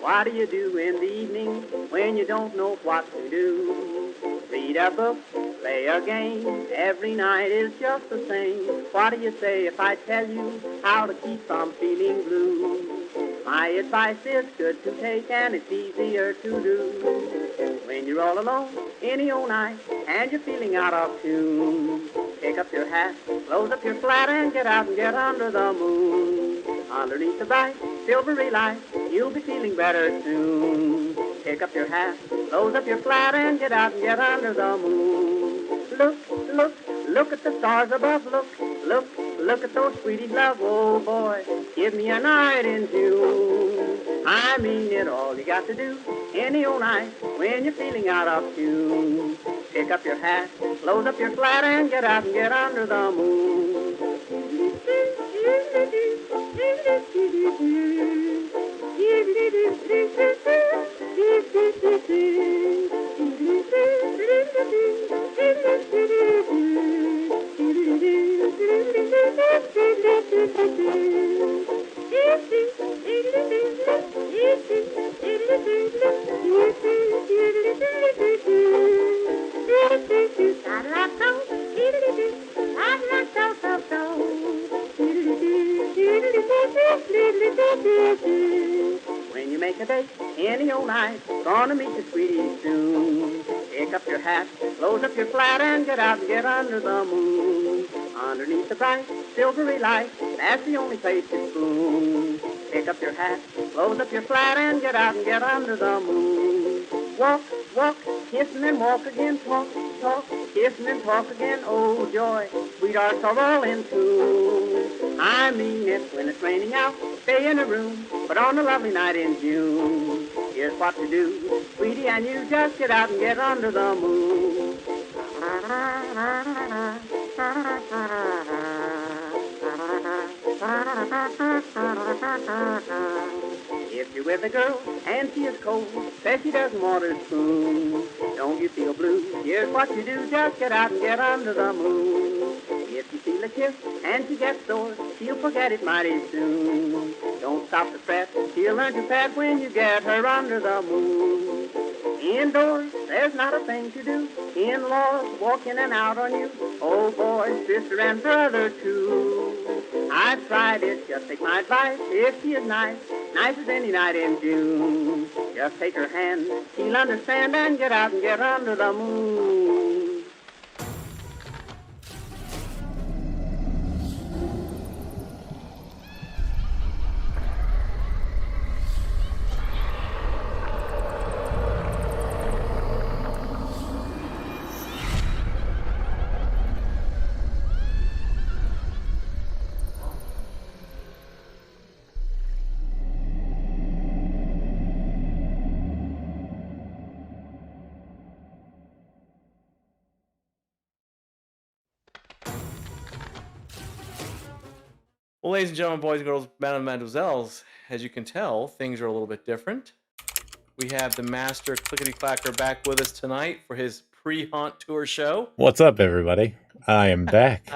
What do you do in the evening when you don't know what to do? Read a book, play a game, every night is just the same. What do you say if I tell you how to keep from feeling blue? My advice is good to take and it's easier to do. When you're all alone, any old night, and you're feeling out of tune, pick up your hat, close up your flat, and get out and get under the moon. Underneath the bright, silvery light, you'll be feeling better soon. Pick up your hat, close up your flat, and get out and get under the moon. Look, look, look at the stars above. Look, look, look at those sweeties love. Oh boy, give me a night in June. I mean it, all you got to do any old night when you're feeling out of tune. Pick up your hat, close up your flat, and get out and get under the moon. When you make a date any old night, gonna meet your sweetie soon. Pick up your hat, close up your flat, and get out and get under the moon. Underneath the bright, silvery light, that's the only place to spoon. Pick up your hat, close up your flat, and get out and get under the moon. Walk, walk, kissing and walk again, talk, talk, kissing and talk again, oh joy, sweethearts are all in tune. I mean it, when it's raining out, stay in a room, but on a lovely night in June, here's what to do, sweetie, and you just get out and get under the moon. If you're with a girl and she is cold, says she doesn't want her spoon, don't you feel blue? Here's what you do, just get out and get under the moon. If you feel a kiss and she gets sore, she'll forget it mighty soon. Don't stop to fret, she'll learn to pet when you get her under the moon. Indoors, there's not a thing to do. In-laws walk in and out on you. Oh boy, sister and brother too. I've tried it, just take my advice. If she is nice, nice as any night in June, just take her hand, she'll understand, and get out and get under the moon. Well, ladies and gentlemen, boys and girls, madam and mademoiselles, as you can tell, things are a little bit different. We have the master Clickety Clacker back with us tonight for his pre-haunt tour show. What's up, everybody? I am back.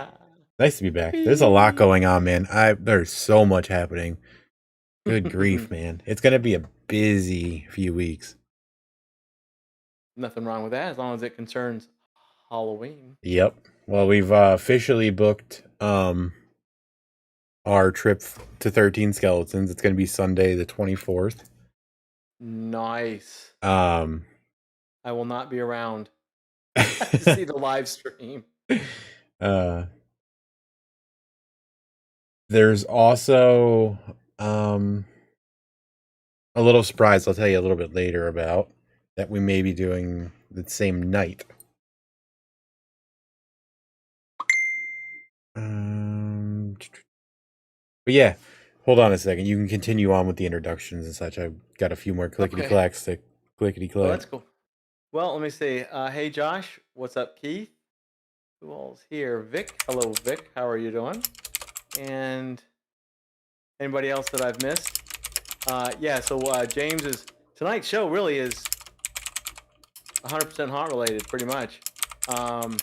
Nice to be back. There's a lot going on, man. There's so much happening. Good grief, man. It's going to be a busy few weeks. Nothing wrong with that, as long as it concerns Halloween. Yep. Well, we've officially booked our trip to 13 Skeletons. It's going to be Sunday the 24th. Nice. I will not be around to see the live stream. There's also a little surprise I'll tell you a little bit later about that we may be doing the same night. But yeah, hold on a second. You can continue on with the introductions and such. I've got a few more clickety-clacks to clickety-clack. Oh, that's cool. Well, let me see. Hey, Josh. What's up, Keith? Who all's here? Vic. Hello, Vic. How are you doing? And anybody else that I've missed? Yeah, so James's tonight's show really is 100% haunt related, pretty much. And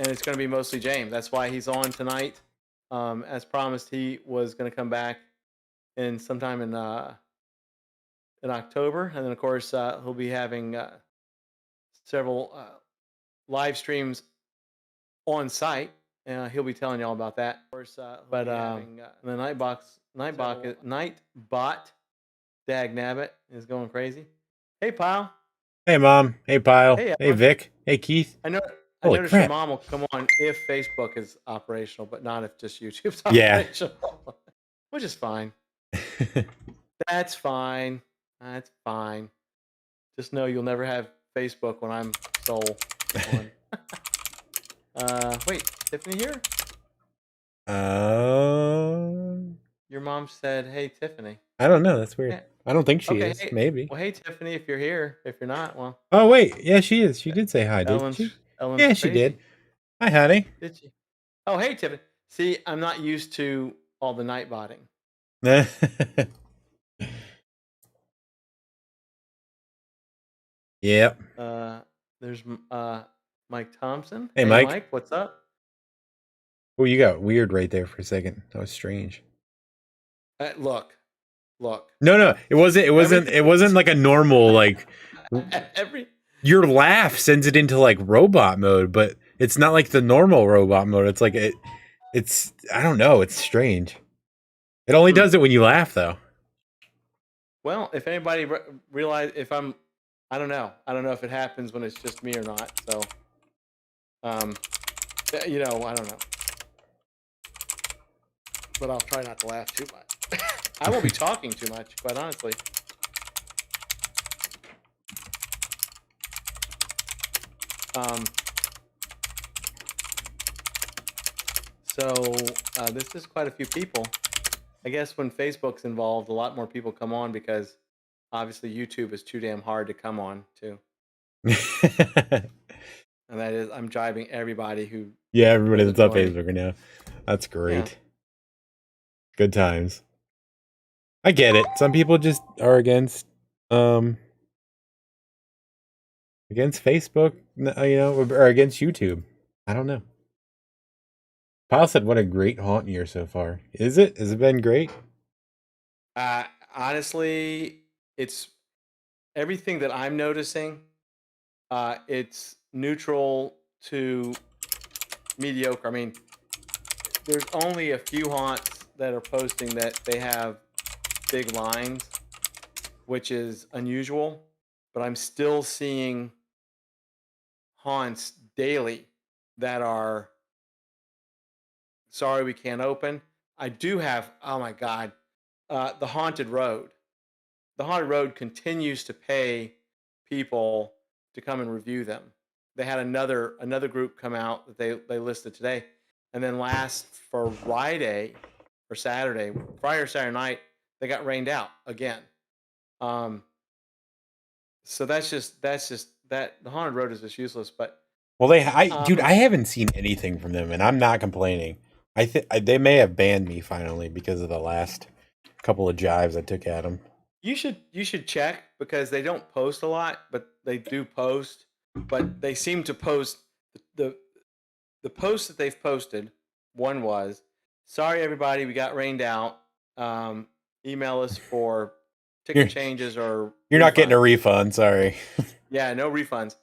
it's going to be mostly James. That's why he's on tonight. as promised, he was going to come back in sometime in October, and then of course he'll be having several live streams on site. He'll be telling y'all about that. Of course, but the Nightbot, dag nabbit, is going crazy. Hey, pal. Hey, Mom. Hey, Pyle. Hey, Hey, Ellen. Vic. Hey, Keith. I Holy noticed your crap. mom will come on if Facebook is operational, but not if just YouTube's Yeah. operational. Which is fine. That's fine. That's fine. Just know you'll never have Facebook when I'm sole on. Wait, Tiffany here? Your mom said, "Hey, Tiffany." I don't know. That's weird. Yeah. I don't think she Okay, is. hey, Maybe. Well, hey, Tiffany, if you're here. If you're not, well, Oh, wait. Yeah, she is. She did say hi, didn't she? Ellen's Yeah, she did. crazy. Hi, honey. Did she? Oh, hey, Tiffany. See, I'm not used to all the night botting. Yep. There's Mike Thompson. Hey, Mike. Mike. What's up? Oh, you got weird right there for a second. That was strange. Look. No, it wasn't. It wasn't like a normal like. Your laugh sends it into like robot mode, but it's not like the normal robot mode. It's like it's I don't know. It's strange. It only does it when you laugh, though. Well, if anybody realize if I don't know if it happens when it's just me or not. So, I don't know. But I'll try not to laugh too much. I won't be talking too much, quite honestly. This is quite a few people. I guess when Facebook's involved, a lot more people come on because obviously YouTube is too damn hard to come on to. And that is, I'm jibing everybody who. Yeah, everybody that's on Facebook right now. That's great. Yeah. Good times. I get it. Some people just are against Facebook, or against YouTube. I don't know. Pyle said, "What a great haunt year so far." Is it? Has it been great? Honestly, it's everything that I'm noticing. It's neutral to mediocre. I mean, there's only a few haunts that are posting that they have big lines, which is unusual. But I'm still seeing haunts daily that are sorry we can't open. I do have, oh my God, the Haunted Road. The Haunted Road continues to pay people to come and review them. They had another group come out that they listed today, and then last Friday or Saturday night, they got rained out again. So that's just that the Haunted Road is just useless. But well, dude, I haven't seen anything from them, and I'm not complaining. I think they may have banned me finally because of the last couple of jives I took at them. You should check because they don't post a lot, but they do post. But they seem to post the post that they've posted. One was, sorry everybody, we got rained out. Email us for ticket changes or you're not getting a refund. Sorry. Yeah, no refunds.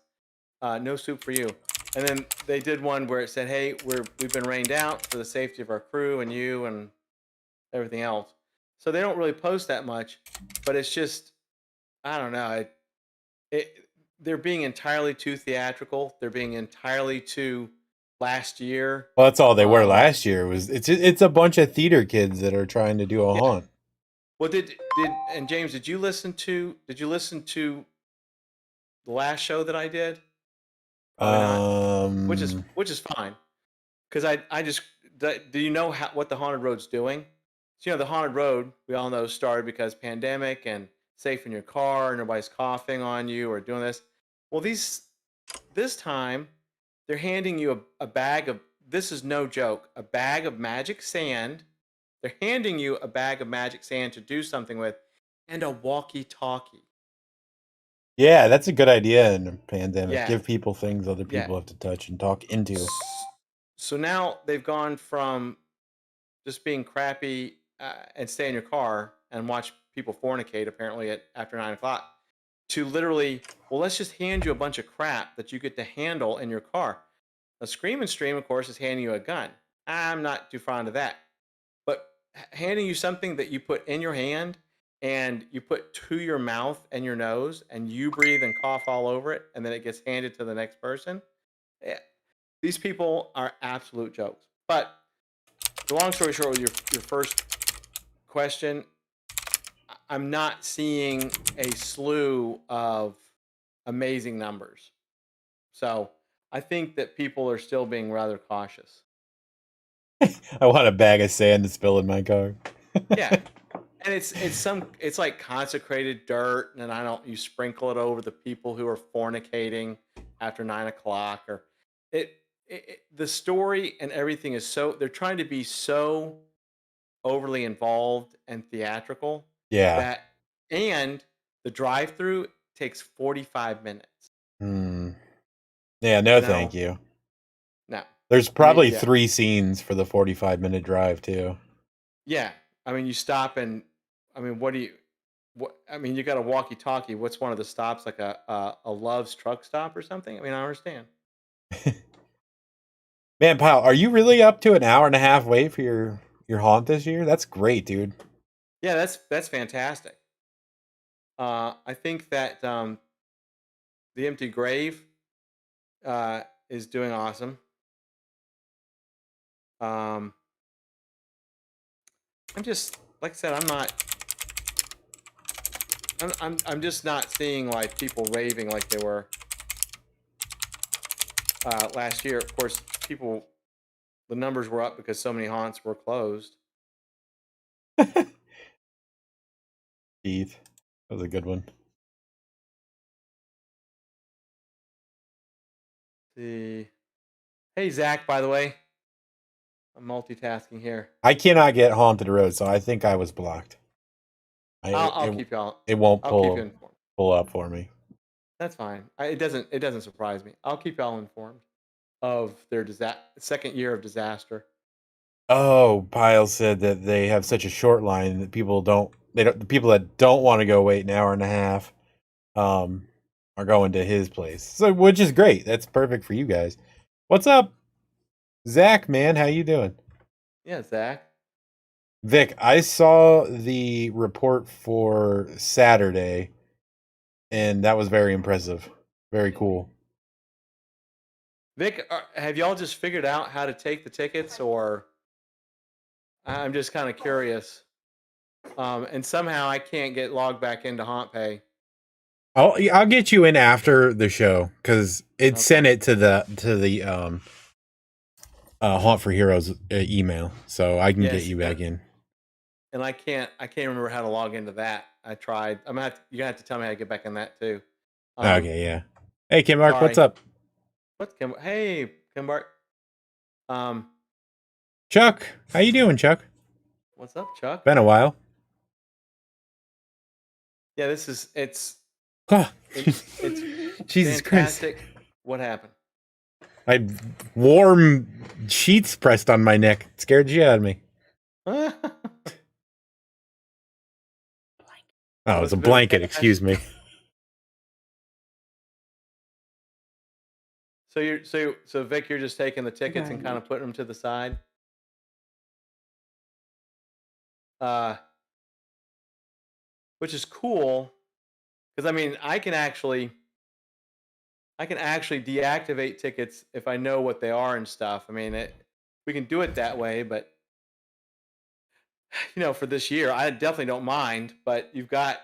No soup for you. And then they did one where it said, hey, we've been rained out for the safety of our crew and you and everything else. So they don't really post that much, but it's just, I don't know. They're being entirely too theatrical. They're being entirely too last year. Well, that's all they were last year. It's a bunch of theater kids that are trying to do a haunt. Well, and James, did you listen to the last show that I did? Which is fine, because I just do you know what the Haunted Road's doing? So, the Haunted Road, we all know, started because pandemic and safe in your car, nobody's coughing on you or doing this. Well, this time they're handing you a bag of, this is no joke, a bag of magic sand. They're handing you a bag of magic sand to do something with, and a walkie-talkie. Yeah, that's a good idea in a pandemic. Yeah. Give people things other people have to touch and talk into. So now they've gone from just being crappy and stay in your car and watch people fornicate apparently after 9 o'clock, to literally, well, let's just hand you a bunch of crap that you get to handle in your car. A Scream and Stream, of course, is handing you a gun. I'm not too fond of that. But handing you something that you put in your hand and you put to your mouth and your nose and you breathe and cough all over it, and then it gets handed to the next person. These people are absolute jokes. But the long story short, with your first question, I'm not seeing a slew of amazing numbers. So I think that people are still being rather cautious. I want a bag of sand to spill in my car. Yeah. And it's like consecrated dirt, and you sprinkle it over the people who are fornicating after 9 o'clock, or the story and everything is so, they're trying to be so overly involved and theatrical. Yeah. And the drive-through takes 45 minutes. Yeah, no, thank you. No. There's probably 3 scenes for the 45-minute drive too. Yeah. I mean, you stop and, I mean, you got a walkie-talkie. What's one of the stops, like a Love's truck stop or something? I mean, I understand. Man, Pyle, are you really up to an hour and a half wait for your haunt this year? That's great, dude. Yeah, that's fantastic. I think that The Empty Grave is doing awesome. I'm just, like I said, I'm just not seeing like people raving like they were last year. Of course, the numbers were up because so many haunts were closed. Keith, that was a good one. Hey, Zach, by the way. I'm multitasking here. I cannot get Haunted Road, so I think I was blocked. I'll keep y'all. It won't pull up for me. That's fine. It doesn't surprise me. I'll keep y'all informed of their second year of disaster. Oh, Pyle said that they have such a short line that the people that don't want to go wait an hour and a half are going to his place. So, which is great. That's perfect for you guys. What's up, Zach, man? How you doing? Yeah, Zach. Vic, I saw the report for Saturday, and that was very impressive. Very cool. Vic, have y'all just figured out how to take the tickets, or I'm just kind of curious? And somehow I can't get logged back into HauntPay. I'll get you in after the show because it sent it to the Haunt for Heroes email, so I can get you back in. And I can't remember how to log into that. I tried. You're gonna have to tell me how to get back in that too. Okay, yeah. Hey, Kim Mark, what's up? Hey, Kim Mark. Chuck, how you doing, Chuck? What's up, Chuck? Been a while. Yeah, it's Jesus fantastic. Christ. What happened? I had warm sheets pressed on my neck. It scared the shit out of me. Oh, it's a blanket. Excuse me. So Vic, you're just taking the tickets and kind of putting them to the side. Which is cool, because I mean, I can actually deactivate tickets if I know what they are and stuff. I mean, we can do it that way, but for this year, I definitely don't mind. But you've got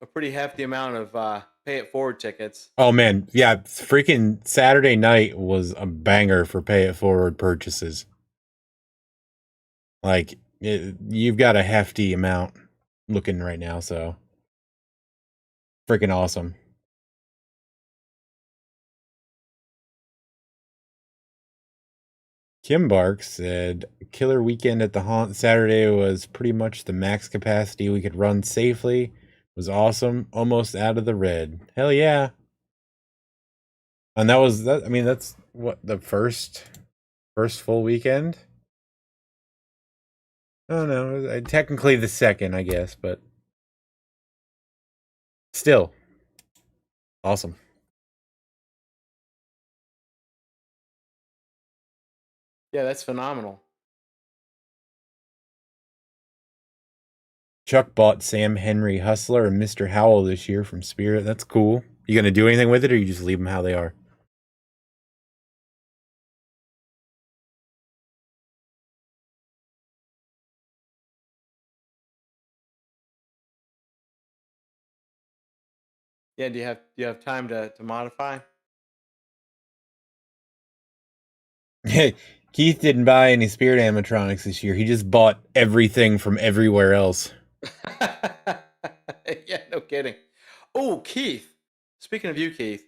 a pretty hefty amount of pay it forward tickets. Oh man, yeah, freaking Saturday night was a banger for pay it forward purchases. Like you've got a hefty amount looking right now, so freaking awesome. Kim Bark said, killer weekend at the Haunt. Saturday was pretty much the max capacity we could run safely. Was awesome. Almost out of the red. Hell yeah. And that was that. I mean, that's what the first full weekend. I don't know. Technically the second, I guess, but still awesome. Yeah, that's phenomenal. Chuck bought Sam Henry Hustler and Mr. Howell this year from Spirit. That's cool. You gonna do anything with it, or you just leave them how they are? Yeah, do you have time to modify? Hey, Keith didn't buy any Spirit animatronics this year. He just bought everything from everywhere else. Yeah, no kidding. Oh, Keith. Speaking of you, Keith,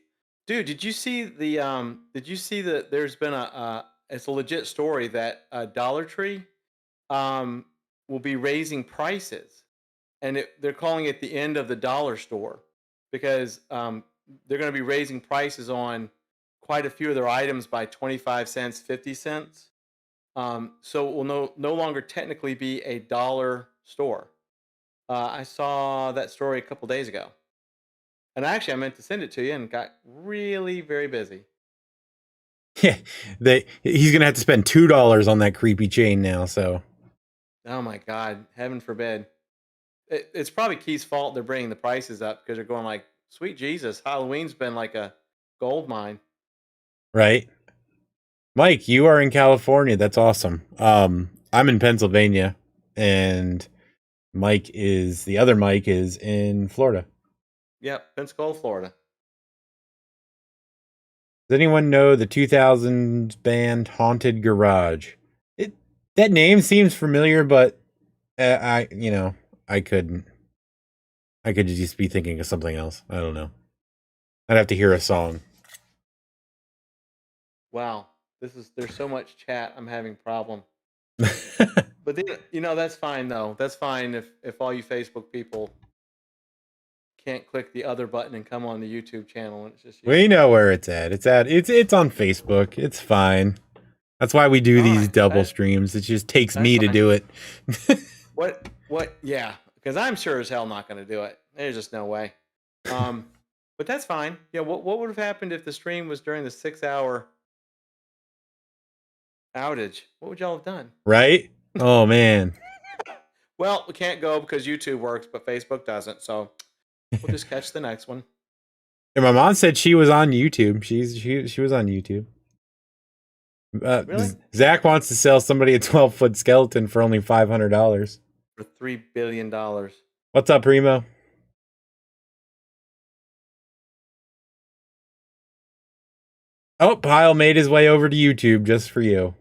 dude, did you see the there's been it's a legit story that Dollar Tree um will be raising prices, and they're calling it the end of the dollar store because they're going to be raising prices on quite a few of their items by 25 cents, 50 cents. So it will no longer technically be a dollar store. I saw that story a couple days ago. And actually, I meant to send it to you and got really very busy. Yeah, he's gonna have to spend $2 on that creepy chain now. So, Oh my God, heaven forbid. It's probably Key's fault they're bringing the prices up because they're going like, sweet Jesus, Halloween's been like a gold mine. right, Mike, you are in California. That's awesome. I'm in Pennsylvania, and the other Mike is in Florida. Yep, Pensacola, Florida. Does anyone know the 2000s band Haunted Garage? That name seems familiar, but I couldn't. I could just be thinking of something else. I don't know. I'd have to hear a song. Wow, there's so much chat. I'm having problem. But then, that's fine though. That's fine if all you Facebook people can't click the other button and come on the YouTube channel and it's just you. We know where it's at. It's on Facebook. It's fine. That's why we do these double streams. It just takes me to do it. What? Yeah, because I'm sure as hell not going to do it. There's just no way. But that's fine. Yeah. What would have happened if the stream was during the 6-hour outage? What would y'all have done? Right? Oh man. Well, we can't go because YouTube works, but Facebook doesn't. So we'll just catch the next one. And my mom said she was on YouTube. She was on YouTube. Really? Zach wants to sell somebody a 12-foot skeleton for only $500. For $3 billion. What's up, Primo? Oh, Pyle made his way over to YouTube just for you.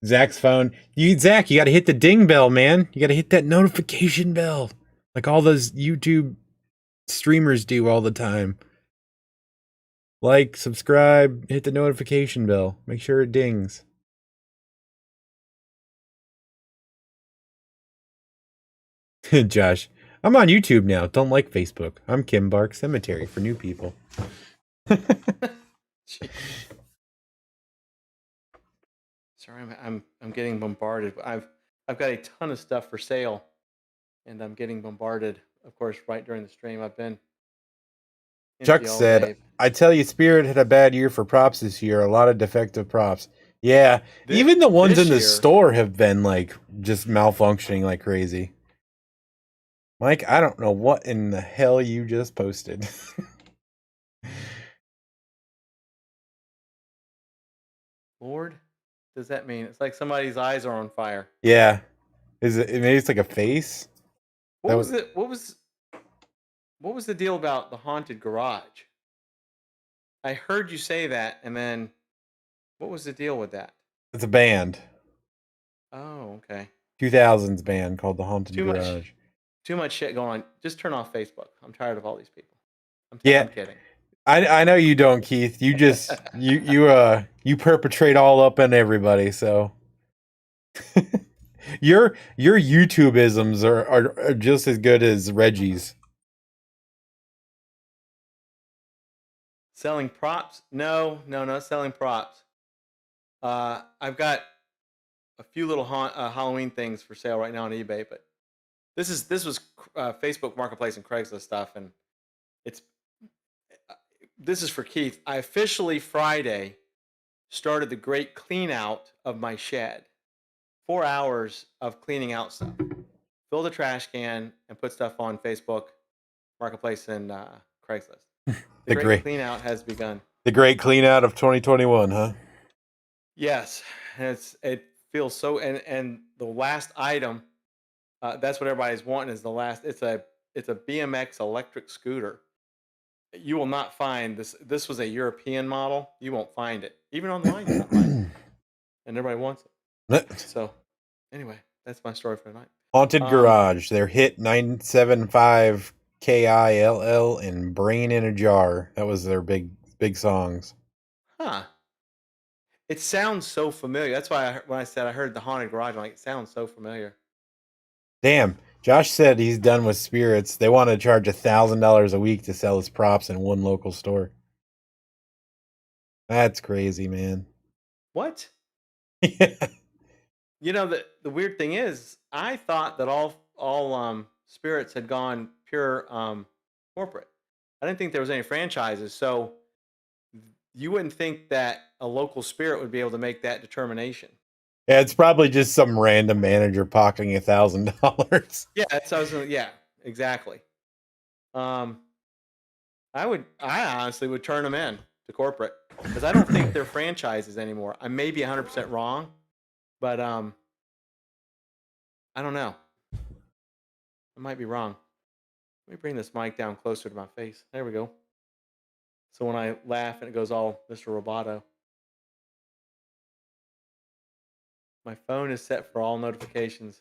Zach's phone. Zach, you got to hit the ding bell, man. You got to hit that notification bell, like all those YouTube streamers do all the time. Like, subscribe, hit the notification bell. Make sure it dings. Josh, I'm on YouTube now. Don't like Facebook. I'm Kim Bark Cemetery for new people. Sorry, I'm getting bombarded. I've got a ton of stuff for sale, and I'm getting bombarded. Of course, right during the stream, I've been. Chuck said, "I tell you, Spirit had a bad year for props this year. A lot of defective props. Yeah, even the ones in the store have been like just malfunctioning like crazy." Mike, I don't know what in the hell you just posted. Lord, does that mean it's like somebody's eyes are on fire? Yeah, is it? Maybe it's like a face. What was it? What was the deal about the haunted garage? I heard you say that, and then what was the deal with that? It's a band. Oh, okay. 2000s band called the Haunted Garage. Too much shit going on. Just turn off Facebook. I'm tired of all these people. I'm kidding. I know you don't, Keith. You just you perpetrate all up on everybody. So your YouTube-isms are just as good as Reggie's. Selling props? No, not selling props. I've got a few little Halloween things for sale right now on eBay, but this was Facebook Marketplace and Craigslist stuff, and it's this is for Keith. I officially Friday started the great clean out of my shed. 4 hours of cleaning out stuff. Fill the trash can and put stuff on Facebook Marketplace and Craigslist. The great clean out has begun. The great clean out of 2021, huh? Yes, it feels so. And the last item, that's what everybody's wanting is the last. It's a BMX electric scooter. You will not find this. This was a European model. You won't find it even online. You won't find it, and everybody wants it. So, anyway, that's my story for tonight. Haunted Garage. Their hit 975 KILL and Brain in a Jar. That was their big songs. Huh. It sounds so familiar. That's why when I said I heard the Haunted Garage, I'm like, it sounds so familiar. Damn. Josh said he's done with spirits. They want to charge $1,000 a week to sell his props in one local store. That's crazy, man. What? Yeah. You know, the weird thing is, I thought that all spirits had gone pure corporate. I didn't think there was any franchises. So you wouldn't think that a local spirit would be able to make that determination. Yeah, it's probably just some random manager pocketing $1,000. Yeah, exactly. I honestly would turn them in to corporate because I don't think they're franchises anymore. I may be 100% wrong, but I don't know. I might be wrong. Let me bring this mic down closer to my face. There we go. So when I laugh and it goes all Mr. Roboto. My phone is set for all notifications.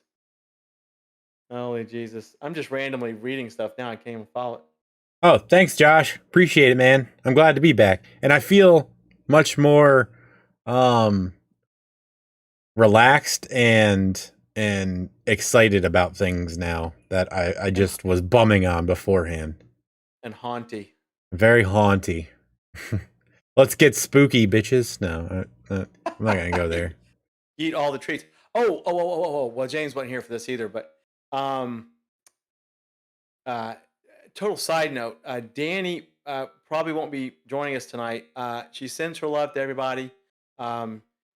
Holy Jesus. I'm just randomly reading stuff now. I can't even follow it. Oh, thanks, Josh. Appreciate it, man. I'm glad to be back. And I feel much more relaxed and excited about things now that I just was bumming on beforehand. And haunty. Very haunty. Let's get spooky, bitches. No, I'm not going to go there. Eat all the treats. Oh. Well, James wasn't here for this either, but total side note, Danny probably won't be joining us tonight. She sends her love to everybody.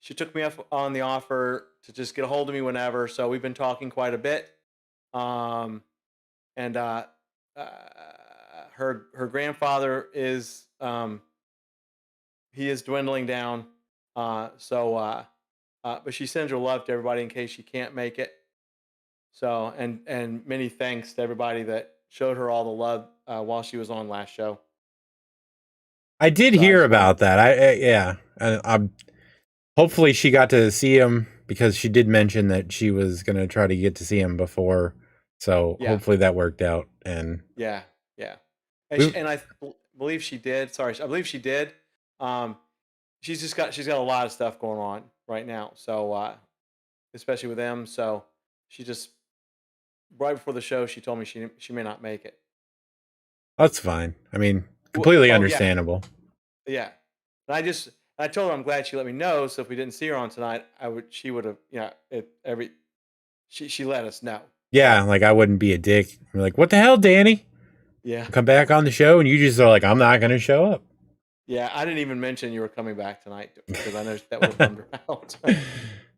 She took me up on the offer to just get a hold of me whenever, so we've been talking quite a bit. And her grandfather is he is dwindling down. But she sends her love to everybody in case she can't make it. So, and many thanks to everybody that showed her all the love while she was on last show. I did hear about that. Yeah. I'm hopefully she got to see him because she did mention that she was going to try to get to see him before. So hopefully that worked out. And yeah. And I believe she did. Sorry, I believe she did. She's got a lot of stuff going on right now. So, especially with them. So she just right before the show, she told me she may not make it. That's fine. I mean, completely understandable. Yeah. And I told her I'm glad she let me know. So if we didn't see her on tonight, she would have, she let us know. Yeah. Like I wouldn't be a dick. I'm like, what the hell, Danny? Yeah. Come back on the show. And you just are like, I'm not going to show up. Yeah. I didn't even mention you were coming back tonight because I know that would have bummed her out.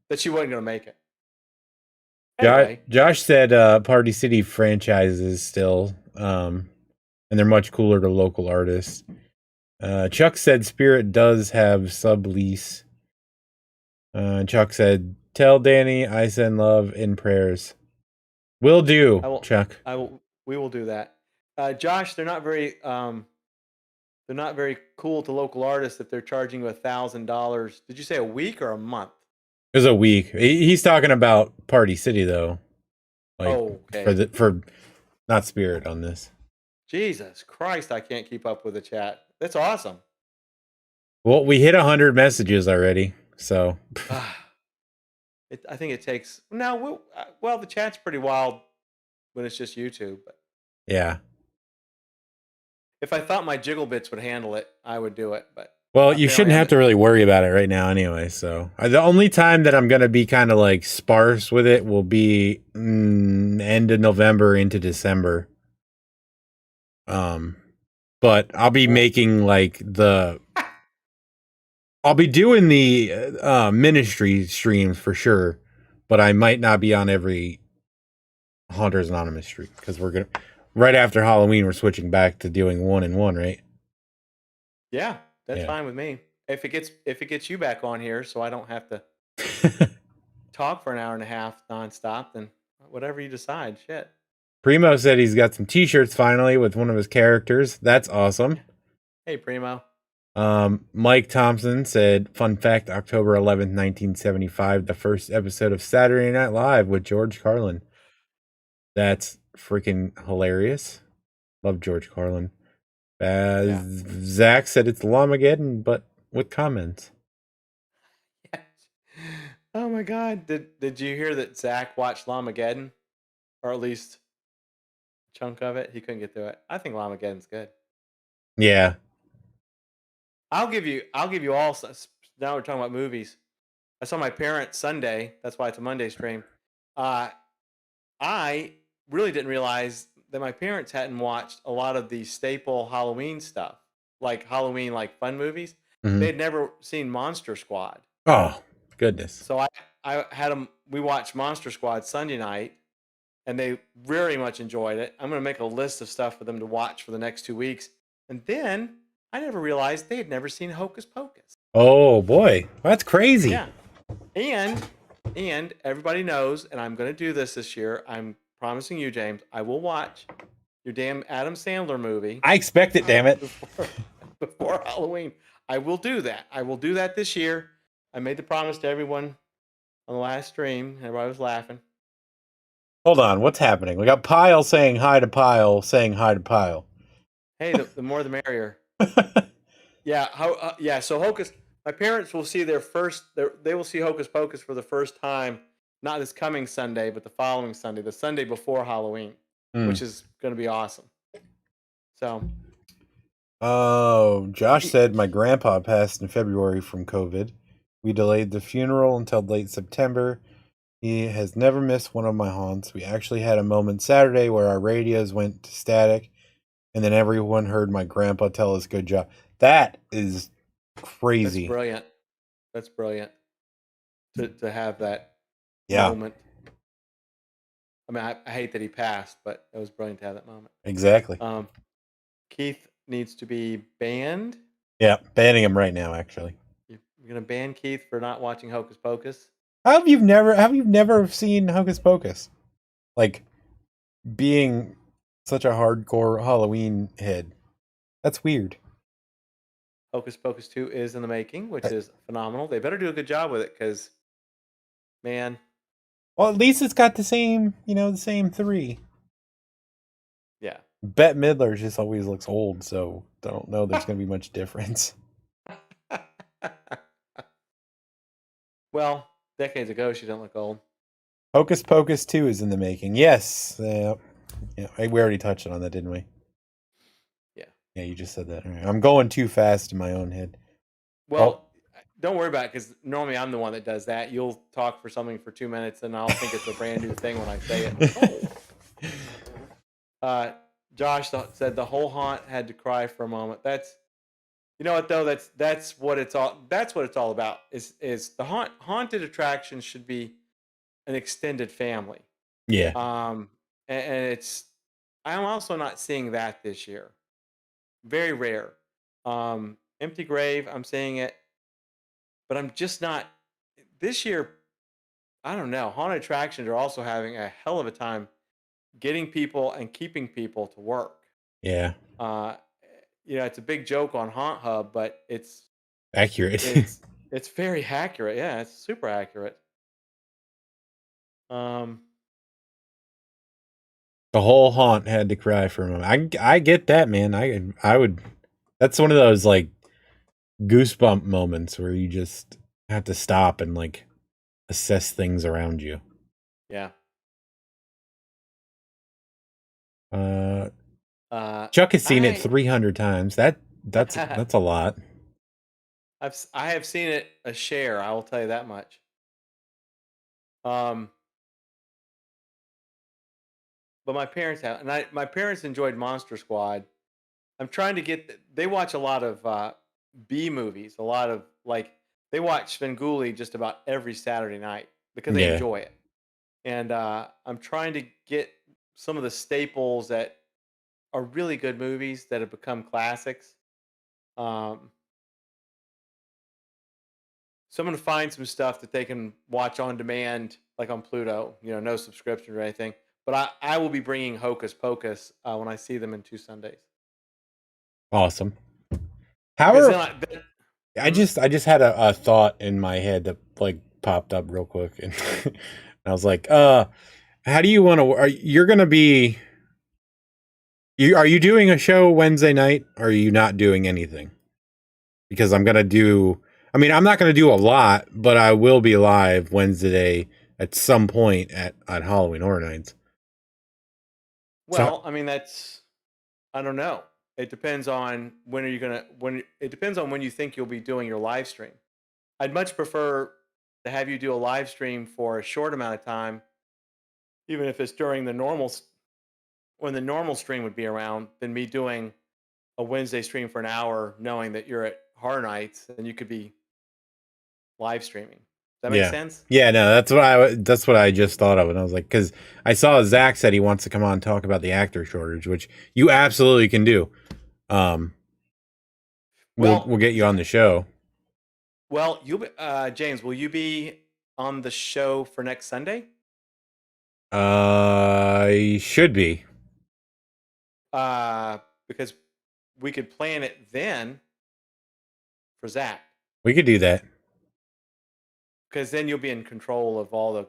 That she wasn't going to make it. Anyway. Josh said Party City franchises still, and they're much cooler to local artists. Chuck said Spirit does have sublease. Chuck said, tell Danny I send love and prayers. Will do, Chuck. We will do that. Josh, they're not very cool to local artists if they're charging you $1,000. Did you say a week or a month? It was a week. He's talking about Party City though. Like okay. for not Spirit on this. Jesus Christ, I can't keep up with the chat. That's awesome. Well, we hit 100 messages already, so. I think it takes now. Well, the chat's pretty wild when it's just YouTube, but yeah. If I thought my Jiggle Bits would handle it, I would do it, but Well, you shouldn't have to really worry about it right now anyway. So the only time that I'm going to be kind of like sparse with it will be end of November into December. But I'll be making like I'll be doing the ministry streams for sure, but I might not be on every Haunters Anonymous stream because right after Halloween, we're switching back to doing 1-in-1, right? Yeah, that's fine with me. If it gets you back on here, so I don't have to talk for an hour and a half nonstop, then whatever you decide. Shit. Primo said he's got some T-shirts finally with one of his characters. That's awesome. Hey, Primo. Mike Thompson said, fun fact, October 11th, 1975, the first episode of Saturday Night Live with George Carlin. That's freaking hilarious. Love George Carlin. Zach said it's Lamageddon, but with comments. Yes. Oh my God. Did you hear that Zach watched Lamageddon? Or at least a chunk of it? He couldn't get through it. I think Lamageddon's good. Yeah. I'll give you all. Now we're talking about movies. I saw my parents Sunday. That's why it's a Monday stream. I really didn't realize that my parents hadn't watched a lot of the staple Halloween stuff, like Halloween, like fun movies. Mm-hmm. They'd never seen Monster Squad. Oh, goodness. So I had them. We watched Monster Squad Sunday night, and they very much enjoyed it. I'm going to make a list of stuff for them to watch for the next 2 weeks. And then I never realized they had never seen Hocus Pocus. Oh boy, that's crazy. Yeah, and everybody knows, and I'm going to do this year. I'm promising you, James, I will watch your damn Adam Sandler movie. I expect it, damn it. Before Halloween. I will do that. I will do that this year. I made the promise to everyone on the last stream. Everybody was laughing. Hold on, what's happening? We got Pyle saying hi to Pyle, saying hi to Pyle. Hey, the more the merrier. Yeah, so Hocus, my parents will see they will see Hocus Pocus for the first time, not this coming Sunday, but the following Sunday, the Sunday before Halloween, which is going to be awesome. So. Oh, Josh said my grandpa passed in February from COVID. We delayed the funeral until late September. He has never missed one of my haunts. We actually had a moment Saturday where our radios went to static, and then everyone heard my grandpa tell us good job. That is crazy. That's brilliant. To have that Yeah. moment. I mean, I hate that he passed, but it was brilliant to have that moment. Exactly. Keith needs to be banned. Yeah, banning him right now, actually. You're gonna ban Keith for not watching Hocus Pocus? How have you never seen Hocus Pocus? Like, being such a hardcore Halloween head. That's weird. Hocus Pocus 2 is in the making, which is phenomenal. They better do a good job with it, because, man. Well, at least it's got the same three. Yeah. Bette Midler just always looks old, so don't know there's going to be much difference. Well, decades ago, she didn't look old. Hocus Pocus 2 is in the making. Yes. Yeah, we already touched on that, didn't we? Yeah. Yeah, you just said that. All right. I'm going too fast in my own head. Well, don't worry about it, because normally I'm the one that does that. You'll talk for something for 2 minutes, and I'll think it's a brand new thing when I say it. Josh said the whole haunt had to cry for a moment. That's, you know what though? That's what it's all. That's what it's all about. Is the haunted attraction should be an extended family. Yeah. And it's. I'm also not seeing that this year. Very rare. Empty Grave. I'm seeing it, but I'm just not. This year, I don't know. Haunted attractions are also having a hell of a time getting people and keeping people to work. Yeah. It's a big joke on Haunt Hub, but it's accurate. It's very accurate. Yeah, it's super accurate. The whole haunt had to cry for a moment. I get that, man. I would. That's one of those like goosebump moments where you just have to stop and like assess things around you. Yeah. Chuck has seen it 300 times. That's a lot. I have seen it a share. I will tell you that much. Um, but my parents have, and my parents enjoyed Monster Squad. I'm trying to get. They watch a lot of B movies. A lot of like they watch Svengoolie just about every Saturday night because they Yeah. enjoy it. And I'm trying to get some of the staples that are really good movies that have become classics. Um, so I'm going to find some stuff that they can watch on demand, like on Pluto. No subscription or anything. But I will be bringing Hocus Pocus when I see them in 2 Sundays. Awesome. How Because are then I just had a thought in my head that like popped up real quick, and I was like, how do you want to? You're gonna be? Are you doing a show Wednesday night? Or are you not doing anything? Because I'm gonna do. I mean, I'm not gonna do a lot, but I will be live Wednesday at some point at Halloween Horror Nights. So well, I mean I don't know. It depends on it depends on when you think you'll be doing your live stream. I'd much prefer to have you do a live stream for a short amount of time, even if it's during when the normal stream would be around, than me doing a Wednesday stream for an hour, knowing that you're at Horror Nights and you could be live streaming. Does that make yeah, sense? yeah, no, that's what I just thought of, and I was like, because I saw Zach said he wants to come on and talk about the actor shortage, which you absolutely can do. Um, we'll get you on the show. Well, James, will you be on the show for next Sunday? I should be. Because we could plan it then for Zach. We could do that. Because then you'll be in control of all the,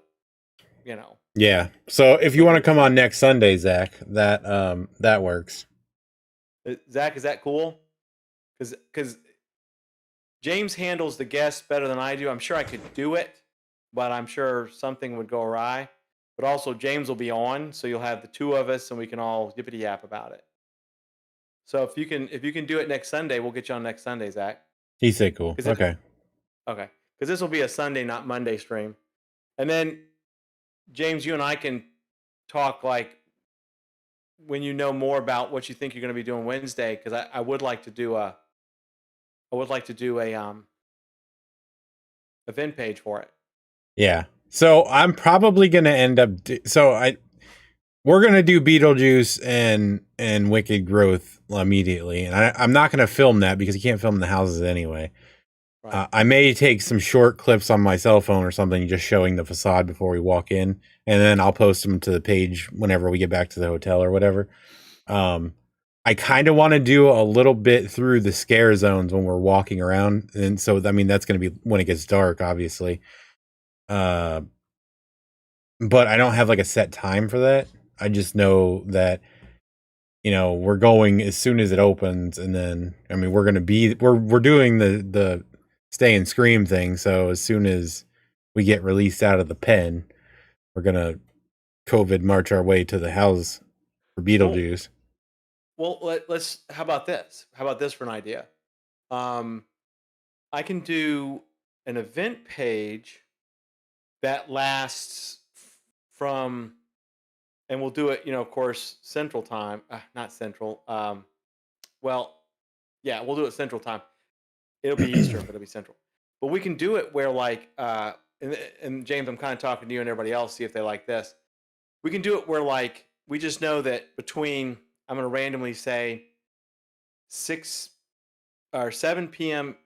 Yeah. So if you want to come on next Sunday, Zach, that works. Zach, is that cool? Because James handles the guests better than I do. I'm sure I could do it, but I'm sure something would go awry. But also James will be on, so you'll have the two of us, and we can all yippity yap about it. So if you can do it next Sunday, we'll get you on next Sunday, Zach. He said cool. Okay. Okay. Because this will be a Sunday, not Monday stream. And then, James, you and I can talk like when you know more about what you think you're going to be doing Wednesday, because I would like to do a event page for it. Yeah. So I'm probably going to end up. We're going to do Beetlejuice and Wicked Growth immediately. And I'm not going to film that because you can't film in the houses anyway. Right. I may take some short clips on my cell phone or something, just showing the facade before we walk in. And then I'll post them to the page whenever we get back to the hotel or whatever. I kind of want to do a little bit through the scare zones when we're walking around. And so, I mean, that's going to be when it gets dark, obviously. But I don't have like a set time for that. I just know that, we're going as soon as it opens. And then, I mean, we're doing the Stay and Scream thing. So as soon as we get released out of the pen, we're going to COVID march our way to the house for Beetlejuice. Well, let's. How about this? How about this for an idea? I can do an event page that lasts from, and we'll do it. Of course, Central Time. Not Central. Well, yeah, we'll do it Central Time. It'll be Eastern, but it'll be Central. But we can do it where, like, and James, I'm kind of talking to you and everybody else, see if they like this. We can do it where, like, we just know that between, I'm going to randomly say 6 or 7 p.m.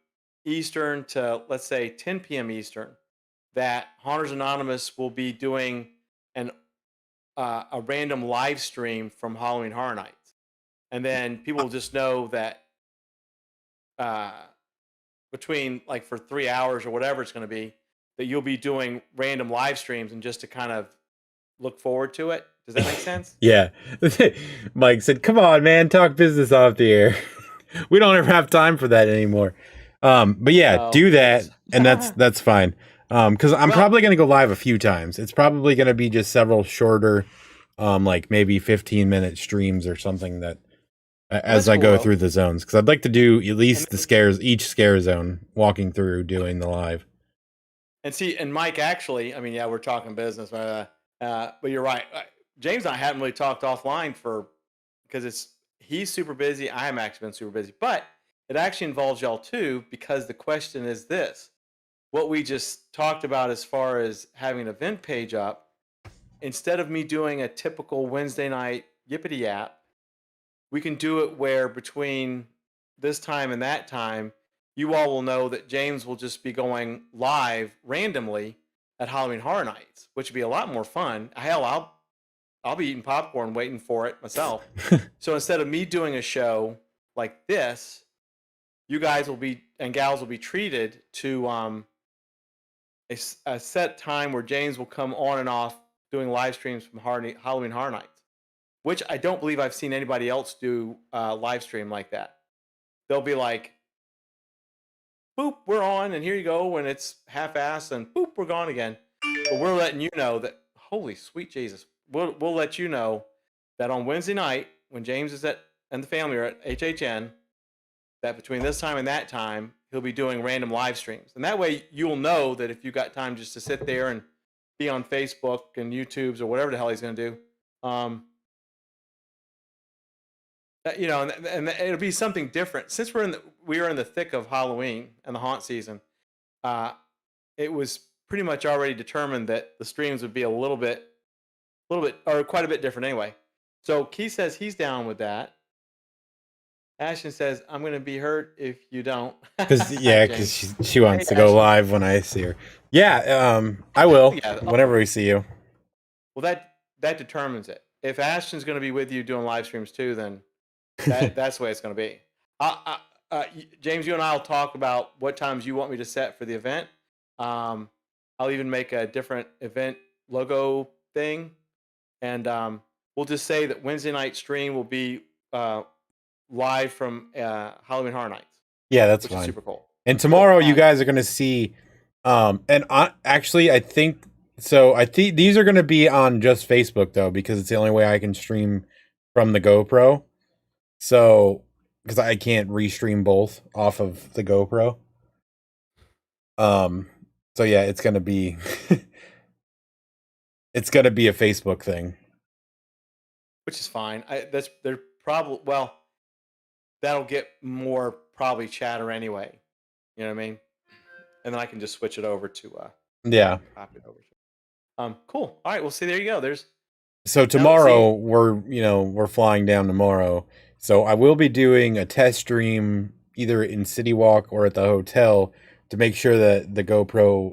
Eastern to, let's say, 10 p.m. Eastern, that Haunters Anonymous will be doing a random live stream from Halloween Horror Nights. And then people will just know that between, like, for 3 hours or whatever it's going to be, that you'll be doing random live streams, and just to kind of look forward to it. Does that make sense? Yeah. Mike said, come on, man, talk business off the air. We don't ever have time for that anymore. But yeah, do that. And that's fine. Cause I'm probably going to go live a few times. It's probably going to be just several shorter, like maybe 15-minute streams or something that as That's I cool, go though. through the zones, because I'd like to do at And least the scares, each scare zone, walking through, doing the live. and see, and Mike, actually, I mean, yeah, we're talking business, but you're right. James and I haven't really talked offline because he's super busy. I am actually been super busy, but it actually involves y'all too because the question is this: what we just talked about as far as having an event page up, instead of me doing a typical Wednesday night yippity yap, we can do it where between this time and that time, you all will know that James will just be going live randomly at Halloween Horror Nights, which would be a lot more fun. Hell, I'll be eating popcorn waiting for it myself. So instead of me doing a show like this, you guys will be and gals will be treated to a set time where James will come on and off doing live streams from Halloween Horror Nights, which I don't believe I've seen anybody else do live stream like that. They'll be like, boop, we're on, and here you go, when it's half-assed, and boop, we're gone again. But we're letting you know that, holy sweet Jesus, we'll let you know that on Wednesday night, when James is and the family are at HHN, that between this time and that time, he'll be doing random live streams. And that way you'll know that if you got time just to sit there and be on Facebook and YouTube's or whatever the hell he's going to do, and it'll be something different. Since we are in the thick of Halloween and the haunt season, it was pretty much already determined that the streams would be a little bit, or quite a bit different anyway. So Keith says he's down with that. Ashton says, I'm going to be hurt if you don't. Because she wants to Ashton. go live when I see her. Yeah, I will. Yeah, whenever we see you. Well, that determines it. If Ashton's going to be with you doing live streams too, then that's the way it's going to be. James, you and I will talk about what times you want me to set for the event. I'll even make a different event logo thing, and we'll just say that Wednesday night stream will be live from Halloween Horror Nights. Yeah, that's fine. Super cool. And tomorrow you guys are going to see, actually I think these are going to be on just Facebook though, because it's the only way I can stream from the GoPro. So, because I can't restream both off of the GoPro. So yeah, it's going to be, it's going to be a Facebook thing. Which is fine. They're probably, that'll get more probably chatter anyway. You know what I mean? And then I can just switch it over to yeah. Copy it over. Cool. All right. Well, see, there you go. So tomorrow we're flying down tomorrow. So I will be doing a test stream either in City Walk or at the hotel to make sure that the GoPro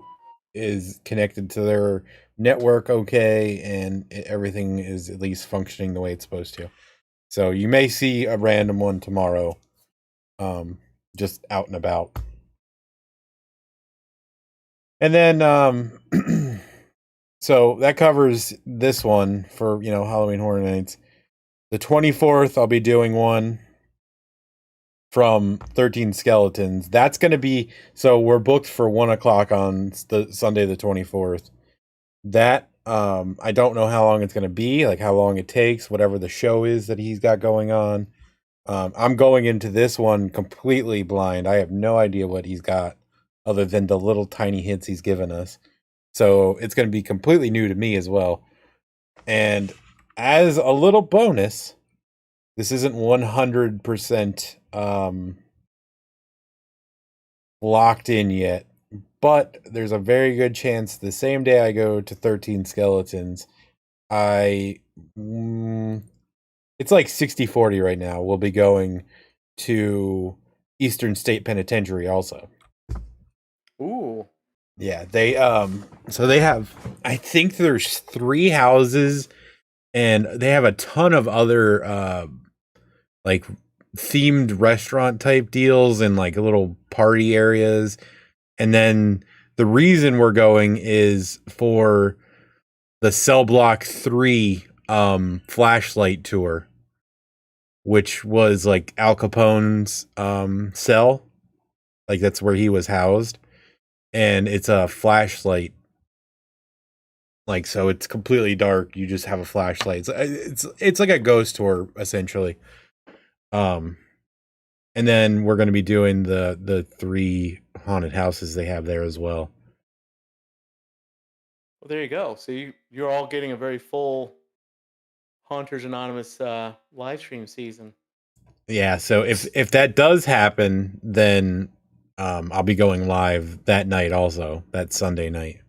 is connected to their network okay and everything is at least functioning the way it's supposed to. So you may see a random one tomorrow, just out and about. And then, so that covers this one for, Halloween Horror Nights. The 24th, I'll be doing one from 13 Skeletons. That's going to be, so we're booked for 1:00 on the Sunday, the 24th. That, I don't know how long it's going to be, like how long it takes, whatever the show is that he's got going on. I'm going into this one completely blind. I have no idea what he's got other than the little tiny hints he's given us. So it's going to be completely new to me as well. And as a little bonus, this isn't 100% locked in yet, but there's a very good chance the same day I go to 13 Skeletons, it's like 60-40 right now. We'll be going to Eastern State Penitentiary also. Ooh. Yeah, they so they have, I think there's 3 houses and they have a ton of other like themed restaurant type deals and like little party areas. And then the reason we're going is for the Cell Block 3 flashlight tour, which was like Al Capone's cell. Like that's where he was housed. And it's a flashlight. Like, so it's completely dark. You just have a flashlight. It's like a ghost tour, essentially. And then we're going to be doing the 3 haunted houses they have there as well. Well, there you go. So you're all getting a very full Haunters Anonymous live stream season. Yeah, so if that does happen, then I'll be going live that night also, that Sunday night.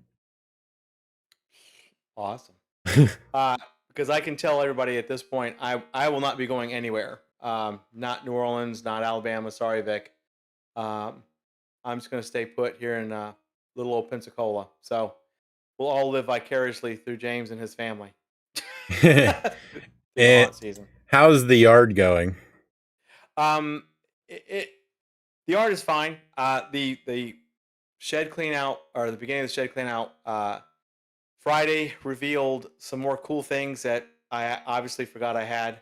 Awesome. Because I can tell everybody at this point, I will not be going anywhere. Not New Orleans, not Alabama. Sorry, Vic. I'm just going to stay put here in little old Pensacola. So we'll all live vicariously through James and his family. Through the haunt season. How's the yard going? The yard is fine. The shed clean out, or the beginning of the shed clean out, Friday revealed some more cool things that I obviously forgot I had.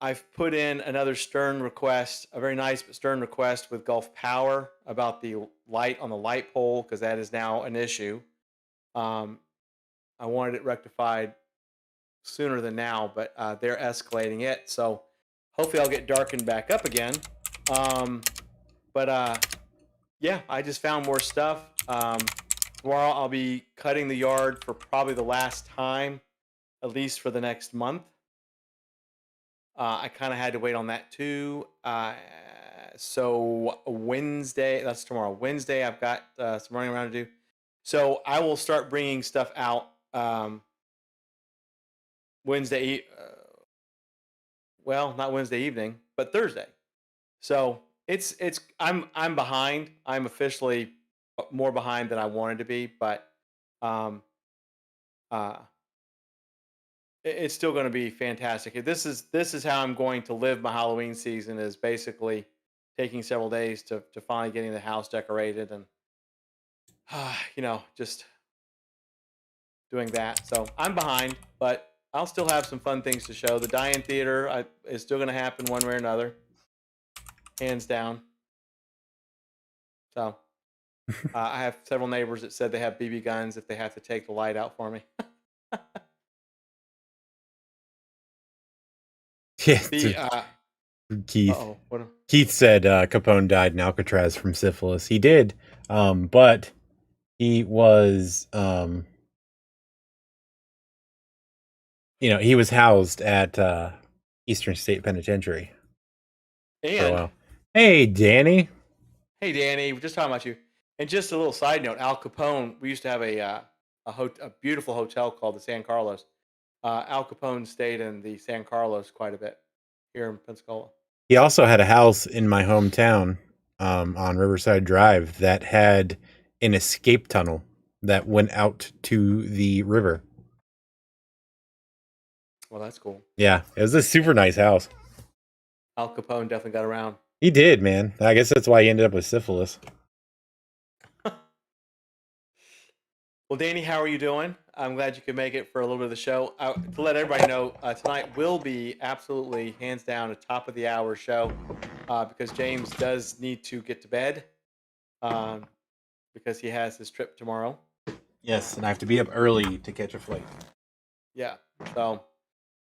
I've put in another stern request, a very nice but stern request with Gulf Power about the light on the light pole, because that is now an issue. I wanted it rectified sooner than now, but they're escalating it. So hopefully I'll get darkened back up again. Yeah, I just found more stuff. Tomorrow I'll be cutting the yard for probably the last time, at least for the next month. I kind of had to wait on that too. So Wednesday, that's tomorrow. Wednesday, I've got some running around to do. So I will start bringing stuff out Wednesday. Well, not Wednesday evening, but Thursday. So I'm behind. I'm officially more behind than I wanted to be, but it's still going to be fantastic. This is how I'm going to live my Halloween season, is basically taking several days to finally getting the house decorated and just doing that. So I'm behind, but I'll still have some fun things to show. The Die-In Theater is still going to happen one way or another, hands down. So I have several neighbors that said they have BB guns if they have to take the light out for me. Yeah, Keith said Capone died in Alcatraz from syphilis. He did, but he was, he was housed at Eastern State Penitentiary. And hey, Danny. Hey, Danny. We're just talking about you. And just a little side note: Al Capone. We used to have a beautiful hotel called the San Carlos. Al Capone stayed in the San Carlos quite a bit here in Pensacola. He also had a house in my hometown on Riverside Drive that had an escape tunnel that went out to the river. Well, that's cool. Yeah, it was a super nice house. Al Capone definitely got around. He did, man. I guess that's why he ended up with syphilis. Well, Danny, how are you doing? I'm glad you could make it for a little bit of the show. To let everybody know, tonight will be absolutely, hands down, a top of the hour show because James does need to get to bed because he has his trip tomorrow. Yes, and I have to be up early to catch a flight. Yeah, so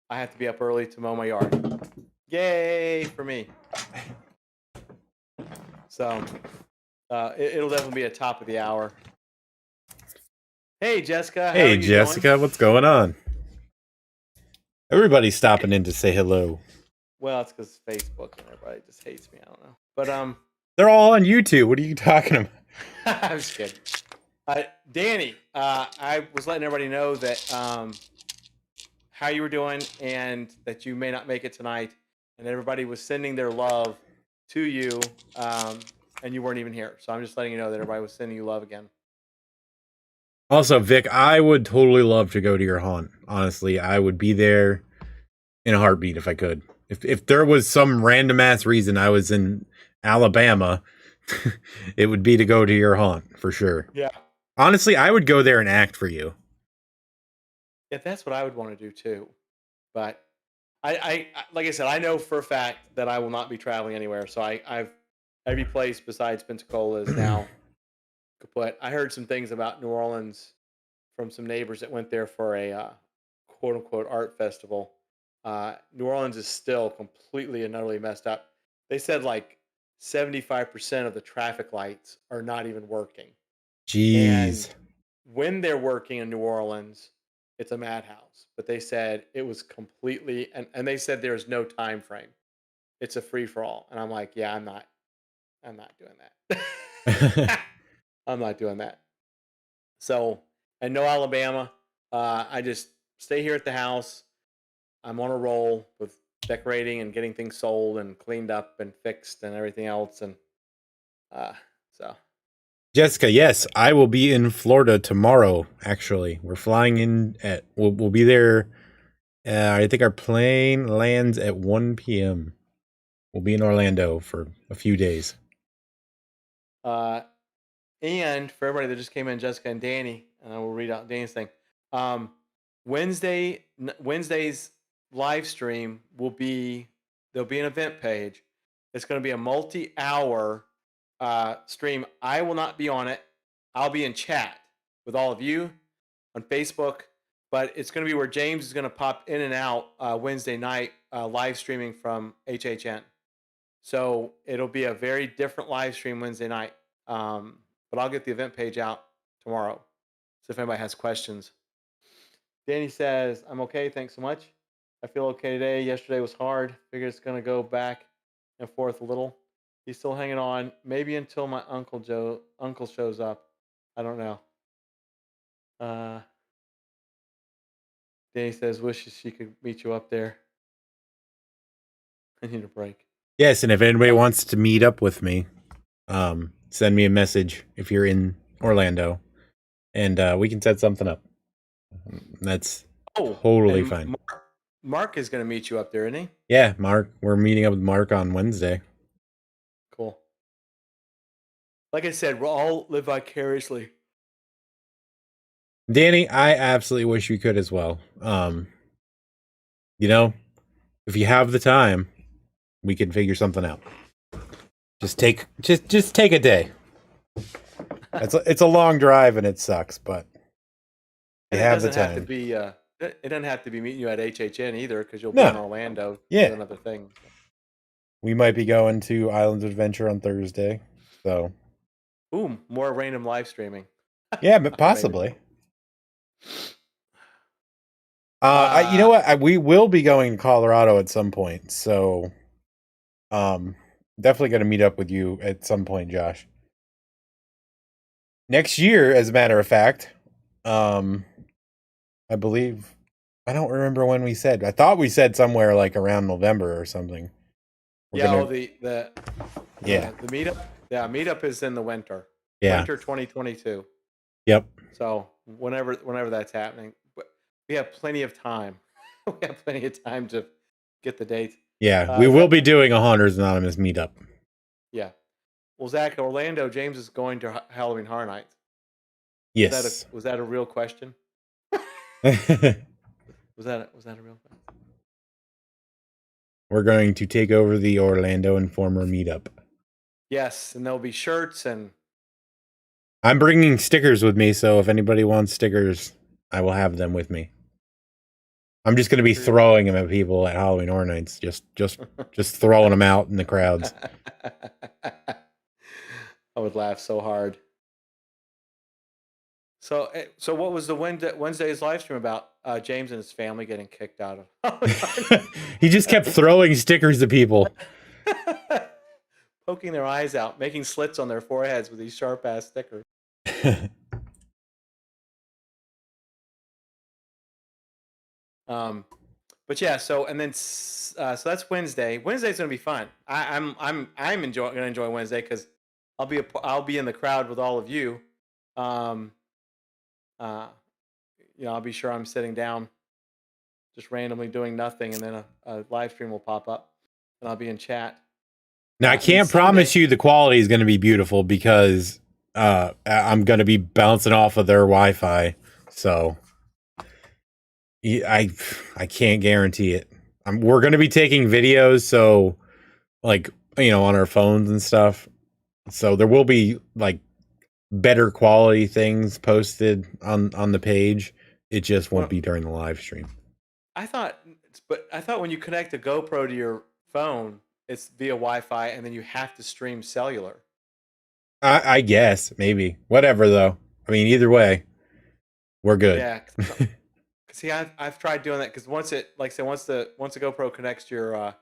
I have to be up early to mow my yard. Yay for me. So it'll definitely be a top of the hour. Hey, Jessica. Hey, Jessica. Doing? What's going on? Everybody's stopping in to say hello. Well, it's because Facebook and everybody just hates me. I don't know. But they're all on YouTube. What are you talking about? I'm just kidding. Danny, I was letting everybody know that how you were doing and that you may not make it tonight, and everybody was sending their love to you, and you weren't even here. So I'm just letting you know that everybody was sending you love again. Also, Vic, I would totally love to go to your haunt. Honestly, I would be there in a heartbeat if I could. If there was some random ass reason I was in Alabama, it would be to go to your haunt for sure. Yeah. Honestly, I would go there and act for you. Yeah, that's what I would want to do too. But I like I said, I know for a fact that I will not be traveling anywhere. So I've every place besides Pensacola is now kaput. I heard some things about New Orleans from some neighbors that went there for a quote unquote art festival. New Orleans is still completely and utterly messed up. They said like 75% of the traffic lights are not even working. Jeez. And when they're working in New Orleans, it's a madhouse. But they said it was completely, and they said there's no time frame. It's a free for all. And I'm like, yeah, I'm not doing that. I'm not doing that. So, and no Alabama. I just stay here at the house. I'm on a roll with decorating and getting things sold and cleaned up and fixed and everything else. And so, Jessica, yes, I will be in Florida tomorrow. Actually, we're flying in at. We'll be there. I think our plane lands at 1 p.m. We'll be in Orlando for a few days. And for everybody that just came in, Jessica and Danny, and I will read out Danny's thing. Wednesday's live stream there'll be an event page. It's going to be a multi-hour stream. I will not be on it. I'll be in chat with all of you on Facebook, but it's going to be where James is going to pop in and out Wednesday night live streaming from HHN. So it'll be a very different live stream Wednesday night. But I'll get the event page out tomorrow. So if anybody has questions. Danny says, I'm okay. Thanks so much. I feel okay today. Yesterday was hard. Figure it's going to go back and forth a little. He's still hanging on. Maybe until my uncle shows up. I don't know. Danny says, wishes she could meet you up there. I need a break. Yes, and if anybody wants to meet up with me, send me a message if you're in Orlando, and we can set something up. That's totally fine. Mark is going to meet you up there, isn't he? Yeah, Mark. We're meeting up with Mark on Wednesday. Cool. Like I said, we'll all live vicariously. Danny, I absolutely wish we could as well. You know, if you have the time, we can figure something out. Just take a day. It's a long drive and it sucks, but you have the time. It doesn't have to be meeting you at HHN either, because you'll be in Orlando. Yeah, another thing. We might be going to Islands of Adventure on Thursday, so. Boom! More random live streaming. Yeah, but possibly. You know what? We will be going to Colorado at some point, so definitely going to meet up with you at some point, Josh. Next year, as a matter of fact, I believe, I don't remember when we said. I thought we said somewhere like around November or something. The meetup. Yeah, meetup is in the winter. Yeah. Winter 2022. Yep. So whenever that's happening, we have plenty of time. We have plenty of time to get the date. Yeah, we will be doing a Haunters Anonymous meetup. Yeah. Well, Zach, Orlando, James is going to Halloween Horror Nights. Yes. Was that a real question? Was that a real question? We're going to take over the Orlando Informer meetup. Yes, and there'll be shirts and. I'm bringing stickers with me, so if anybody wants stickers, I will have them with me. I'm just going to be throwing them at people at Halloween Horror Nights, just throwing them out in the crowds. I would laugh so hard. So what was the Wednesday's live stream about? James and his family getting kicked out of. He just kept throwing stickers at people, poking their eyes out, making slits on their foreheads with these sharp ass stickers. But yeah, so that's Wednesday. Wednesday's gonna be fun. I'm gonna enjoy Wednesday because I'll be in the crowd with all of you. I'll be sure I'm sitting down, just randomly doing nothing, and then a live stream will pop up, and I'll be in chat. Now I can't promise you the quality is going to be beautiful because I'm going to be bouncing off of their Wi-Fi, so I can't guarantee it. We're going to be taking videos, so like on our phones and stuff. So there will be like better quality things posted on the page. It just won't be during the live stream. I thought But I thought when you connect a GoPro to your phone, it's via Wi-Fi, and then you have to stream cellular. I guess maybe whatever though. I mean, either way, we're good. Yeah. See, I've tried doing that because once it, like I said, once the GoPro connects to your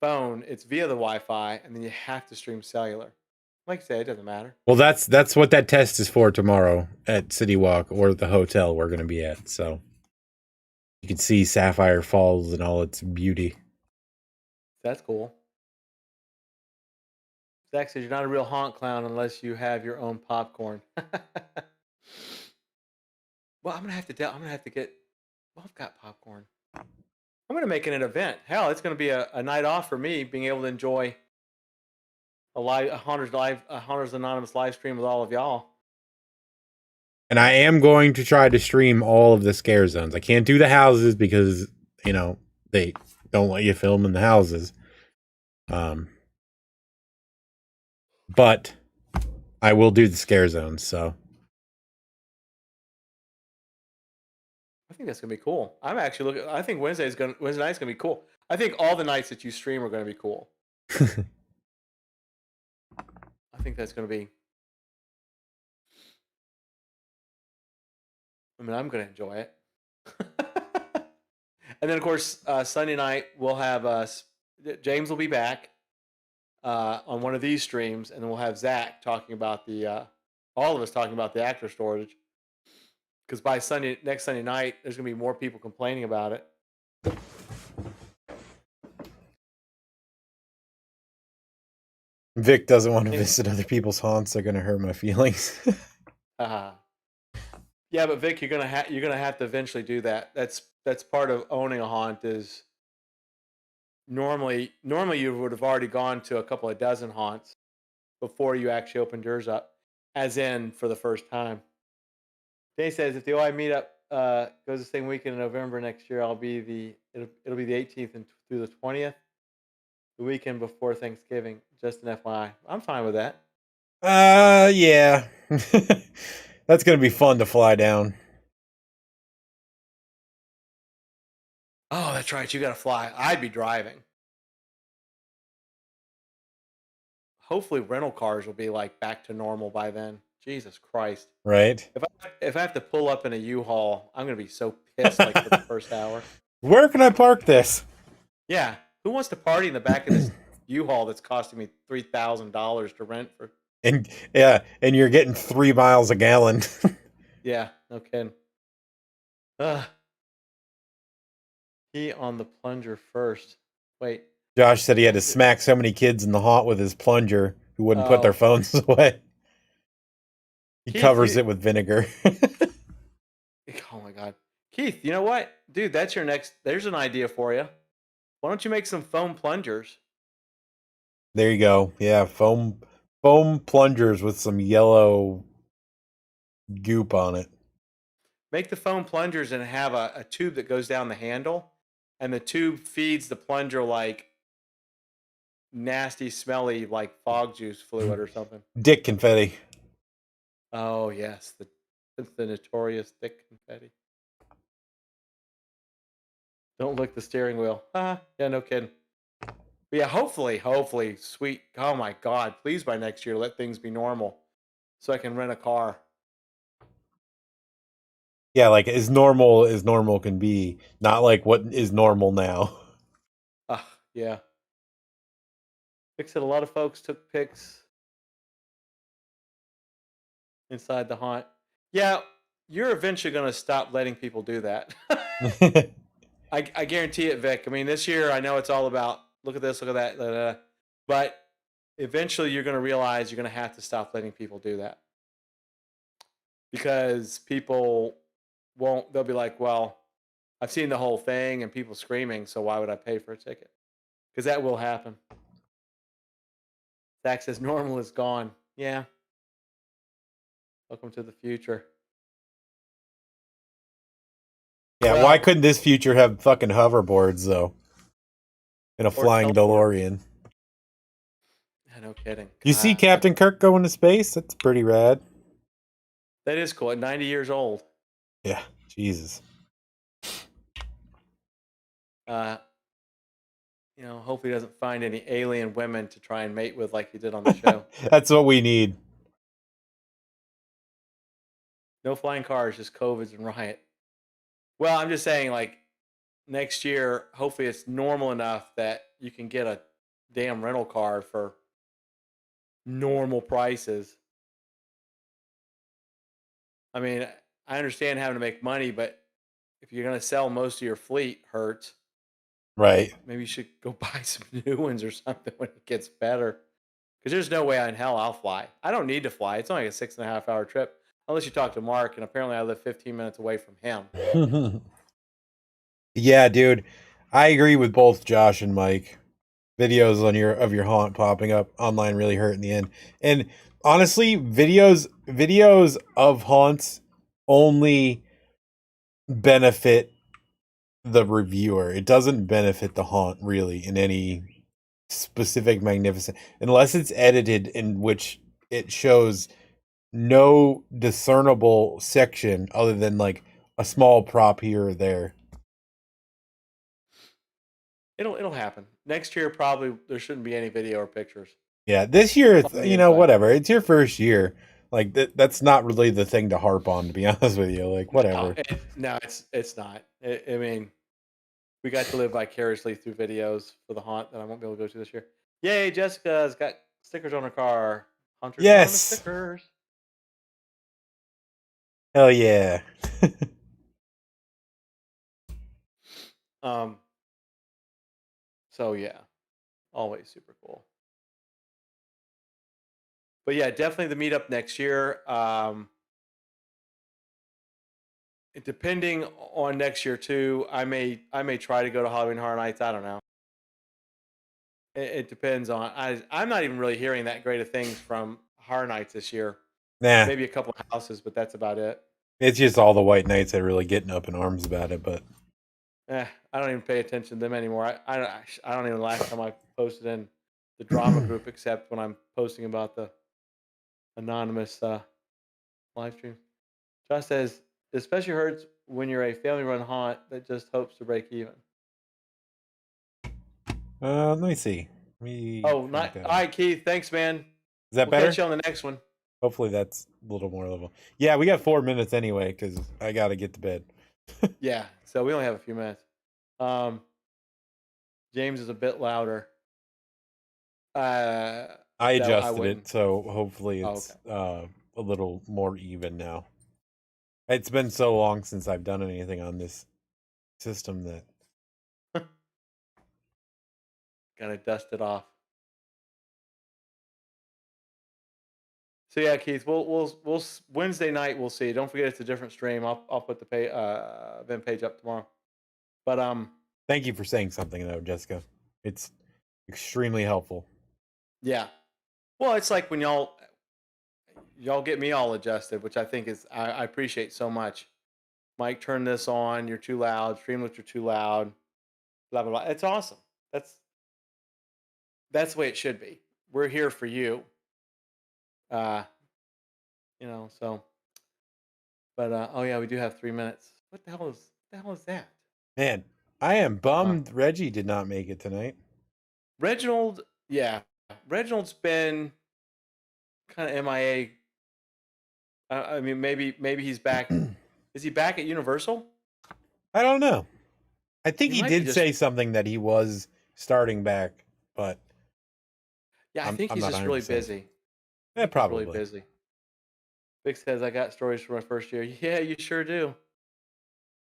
phone, it's via the Wi-Fi, and then you have to stream cellular. Like I say, it doesn't matter. Well, that's what that test is for tomorrow at City Walk or the hotel we're going to be at. So you can see Sapphire Falls and all its beauty. That's cool. Zach says you're not a real haunt clown unless you have your own popcorn. Well, I'm gonna have to get. Well, I've got popcorn. I'm gonna make it an event. Hell, it's gonna be a night off for me, being able to enjoy a Haunters Anonymous live stream with all of y'all. And I am going to try to stream all of the scare zones. I can't do the houses because they don't let you film in the houses. But I will do the scare zones. So I think that's gonna be cool. I'm actually looking. I think Wednesday night's gonna be cool. I think all the nights that you stream are gonna be cool. I think that's gonna be. I mean, I'm gonna enjoy it. And then, of course, Sunday night we'll have James will be back on one of these streams, and then we'll have Zach talking about all of us talking about the actor shortage. Because by next Sunday night, there's gonna be more people complaining about it. Vic doesn't want to visit other people's haunts. They're gonna hurt my feelings. Yeah, but Vic, you're gonna have to eventually do that. That's part of owning a haunt. Is normally you would have already gone to a couple of dozen haunts before you actually opened yours up, as in for the first time. Danny says if the OI meetup goes the same weekend in November next year, it'll be the 18th and through the 20th, the weekend before Thanksgiving. Just an FYI, I'm fine with that. Yeah. That's going to be fun to fly down. Oh, that's right. You got to fly. I'd be driving. Hopefully rental cars will be like back to normal by then. Jesus Christ. Right. If I have to pull up in a U-Haul, I'm going to be so pissed like for the first hour. Where can I park this? Yeah. Who wants to party in the back of this U-Haul that's costing me $3,000 to rent for? And you're getting 3 miles a gallon. Yeah, no kidding. He on the plunger first. Wait. Josh said he had to smack so many kids in the haunt with his plunger who wouldn't put their phones away. He covers it with vinegar. Oh my God. Keith, you know what? Dude, there's an idea for you. Why don't you make some foam plungers? There you go. Yeah, foam plungers with some yellow goop on it. Make the foam plungers and have a tube that goes down the handle, and the tube feeds the plunger like nasty, smelly, like fog juice fluid or something. Dick confetti. Oh yes, the notorious dick confetti. Don't lick the steering wheel. Yeah, no kidding. But yeah, hopefully, sweet. Oh my God, please by next year let things be normal, so I can rent a car. Yeah, like as normal can be, not like what is normal now. Yeah. Vic said a lot of folks took pics inside the haunt. Yeah, you're eventually going to stop letting people do that. I guarantee it, Vic. I mean, this year I know it's all about look at this, look at that, but eventually you're going to realize you're going to have to stop letting people do that because people won't. They'll be like, "Well, I've seen the whole thing and people screaming, so why would I pay for a ticket?" Because that will happen. Zach says normal is gone. Yeah. Welcome to the future. Yeah, Well, why couldn't this future have fucking hoverboards though? In a flying DeLorean. Yeah, no kidding. You see Captain Kirk go into space? That's pretty rad. That is cool. At 90 years old. Yeah, Jesus. hopefully he doesn't find any alien women to try and mate with like he did on the show. That's what we need. No flying cars, just COVIDs and riot. Well, I'm just saying, like, next year, hopefully it's normal enough that you can get a damn rental car for normal prices. I mean, I understand having to make money, but if you're going to sell most of your fleet, Hertz, Right. maybe you should go buy some new ones or something when it gets better. Because there's no way in hell I'll fly. I don't need to fly. It's only a 6.5 hour trip. Unless you talk to Mark, and apparently I live 15 minutes away from him. Yeah, dude. I agree with both Josh and Mike. Videos of your haunt popping up online really hurt in the end. And honestly, videos of haunts only benefit the reviewer. It doesn't benefit the haunt really in any specific magnificent, unless it's edited in which it shows no discernible section other than like a small prop here or there. It'll happen. Next year probably there shouldn't be any video or pictures. Yeah, this year it's whatever. It's your first year. Like that's not really the thing to harp on, to be honest with you. Like whatever. No, it's not. I mean, we got to live vicariously through videos for the haunt that I won't be able to go to this year. Yay, Jessica's got stickers on her car. Hunter's Yes. stickers. Hell yeah. So yeah, always super cool. But yeah, definitely the meetup next year. Depending on next year too, I may try to go to Halloween Horror Nights. I don't know. It depends on. I'm not even really hearing that great of things from Horror Nights this year. Nah. Maybe a couple of houses, but that's about it. It's just all the white knights that are really getting up in arms about it, but I don't even pay attention to them anymore. I don't even last time I posted in the drama group, except when I'm posting about the anonymous live stream. Josh says, especially hurts when you're a family-run haunt that just hopes to break even. let me see. All right, Keith. Thanks, man. Is that better? Catch you on the next one. Hopefully that's a little more level. Yeah, we got 4 minutes anyway because I got to get to bed. Yeah, so we only have a few minutes. James is a bit louder. I adjusted it, so hopefully it's a little more even now. It's been so long since I've done anything on this system that gotta dust it off. So yeah, Keith, we'll Wednesday night we'll see. Don't forget it's a different stream. I'll put the event page up tomorrow. But thank you for saying something though, Jessica. It's extremely helpful. Yeah. Well, it's like when y'all get me all adjusted, which I think is I appreciate so much. Mike, turn this on. You're too loud. Streamlets are too loud. Blah blah blah. It's awesome. That's the way it should be. We're here for you. So. But oh yeah, we do have 3 minutes. What the hell is that? Man, I am bummed Reggie did not make it tonight. Reginald's been kind of MIA. I mean, maybe he's back. Is he back at Universal? I don't know. I think he did say something that he was starting back, but yeah, I think he's just really busy. Yeah, probably really busy. Vic says, "I got stories from my first year." Yeah, you sure do.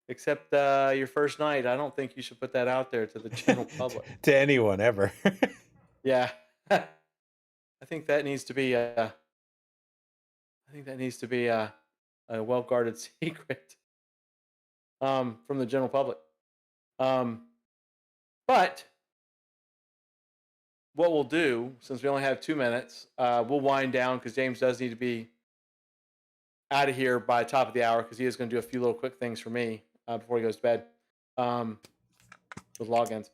Except your first night. I don't think you should put that out there to the general public. To anyone ever. Yeah. I think that needs to be a well-guarded secret from the general public. But what we'll do, since we only have 2 minutes, we'll wind down because James does need to be out of here by the top of the hour because he is going to do a few little quick things for me before he goes to bed with logins,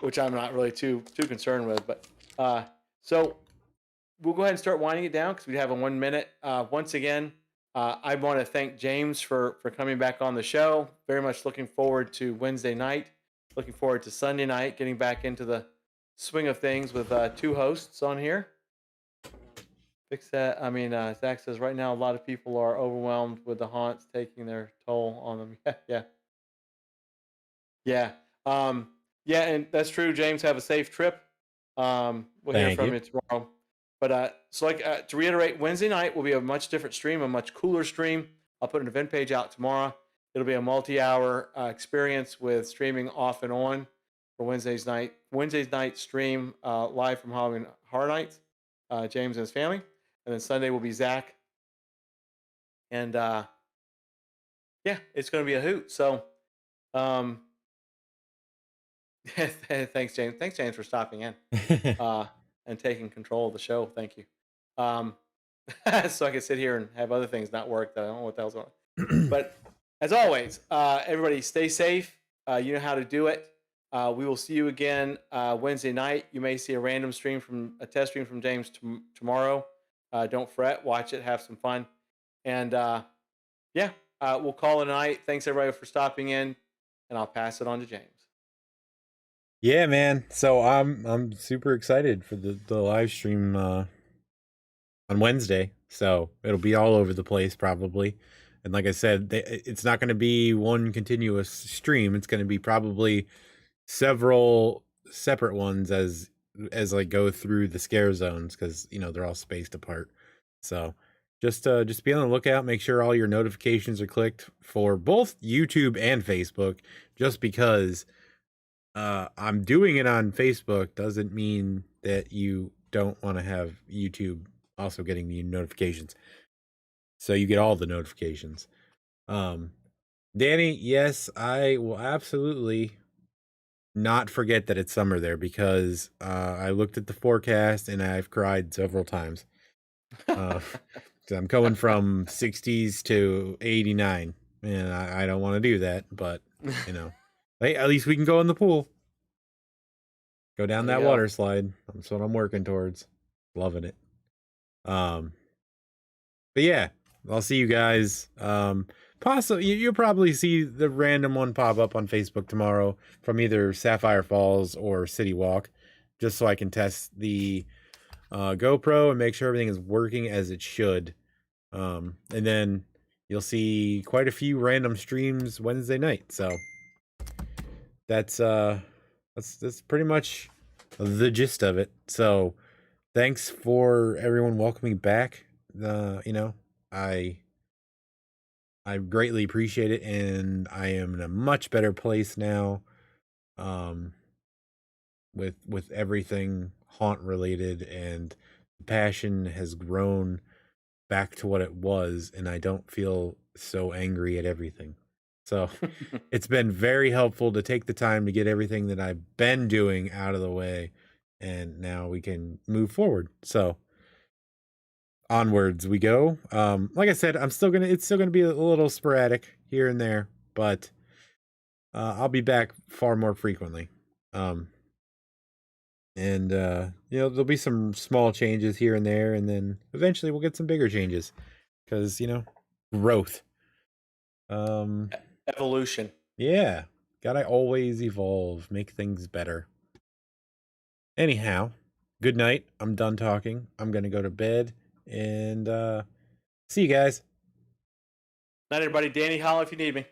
which I'm not really too concerned with. But so we'll go ahead and start winding it down because we have a 1 minute. Once again, I want to thank James for coming back on the show. Very much looking forward to Wednesday night. Looking forward to Sunday night, getting back into the swing of things with 2 hosts on here. Fix that. I mean, Zach says right now a lot of people are overwhelmed with the haunts taking their toll on them. Yeah. Yeah, and that's true. James, have a safe trip. We'll hear Thank from you. you tomorrow. But so to reiterate, Wednesday night will be a much different stream, a much cooler stream. I'll put an event page out tomorrow. It'll be a multi-hour experience with streaming off and on for Wednesday's night. Wednesday's night stream live from Halloween Horror Nights, James and his family. And then Sunday will be Zach. And yeah, it's going to be a hoot. So thanks, James. Thanks, James, for stopping in and taking control of the show. Thank you. So I can sit here and have other things not work that I don't know what the hell's going on. But as always, everybody stay safe. You know how to do it. We will see you again Wednesday night. You may see a test stream from James tomorrow. Don't fret. Watch it. Have some fun. And yeah, we'll call it a night. Thanks everybody for stopping in, and I'll pass it on to James. Yeah, man. So I'm super excited for the live stream on Wednesday. So it'll be all over the place probably. And like I said, it's not going to be one continuous stream. It's going to be probably several separate ones as I go through the scare zones, because they're all spaced apart. So just be on the lookout. Make sure all your notifications are clicked for both YouTube and Facebook. Just because I'm doing it on Facebook doesn't mean that you don't want to have YouTube also getting the notifications. So you get all the notifications. Danny, yes, I will absolutely not forget that it's summer there, because I looked at the forecast and I've cried several times. So I'm going from 60s to 89, and I don't want to do that, but hey, at least we can go in the pool. Go down that water slide. That's what I'm working towards. Loving it. But yeah, I'll see you guys. Possibly you'll probably see the random one pop up on Facebook tomorrow from either Sapphire Falls or City Walk, just so I can test the GoPro and make sure everything is working as it should. And then you'll see quite a few random streams Wednesday night. So that's pretty much the gist of it. So thanks for everyone welcoming back. I greatly appreciate it, and I am in a much better place now, with everything haunt related, and the passion has grown back to what it was, and I don't feel so angry at everything. So it's been very helpful to take the time to get everything that I've been doing out of the way, and now we can move forward. So onwards we go. Like I said, it's still gonna be a little sporadic here and there, but I'll be back far more frequently. And there'll be some small changes here and there, and then eventually we'll get some bigger changes, because growth. Evolution. Yeah, gotta always evolve, make things better. Anyhow, good night. I'm done talking. I'm gonna go to bed, and see you guys. Night, everybody. Danny, holla if you need me.